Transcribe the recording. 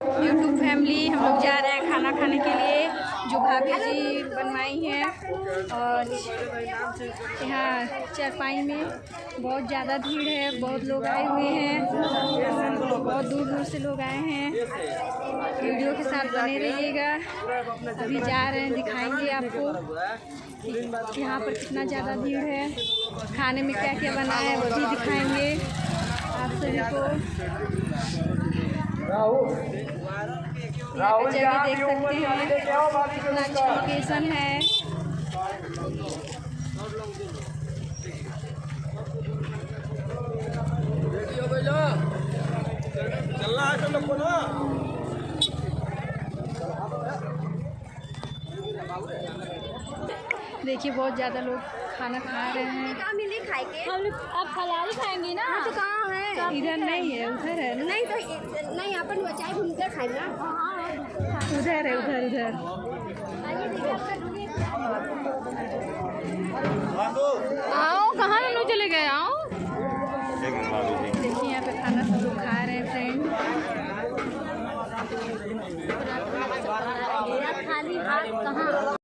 YouTube family हम लोग जा रहे हैं खाना खाने के लिए जो भाभी जी बनवाई हैं। और यहाँ चारपाई में बहुत ज़्यादा भीड़ है, बहुत लोग आए हुए हैं, बहुत दूर दूर से लोग आए हैं। वीडियो के साथ बने रहिएगा। अभी जा रहे हैं, दिखाएंगे आपको कि यहाँ पर कितना ज़्यादा भीड़ है, खाने में क्या क्या बना है वो भी दिखाएंगे आप सभी को। यहाँ पे जगह देख सकते हैं, कितना अच्छा लोकेशन है। देखिए बहुत ज़्यादा लोग खाना खा रहे हैं। आप फलारी खाएंगी ना? तो कहाँ है? इधर नहीं है, उधर है। नहीं तो नहीं, अपन बचाए भूनकर खाएंगे ना। उधर है, उधर उधर। आओ, कहाँ लोग चले गए? आओ देखिए यहाँ पे खाना सब लोग खा रहे हैं फ्रेंड। खाली हाथ कहाँ?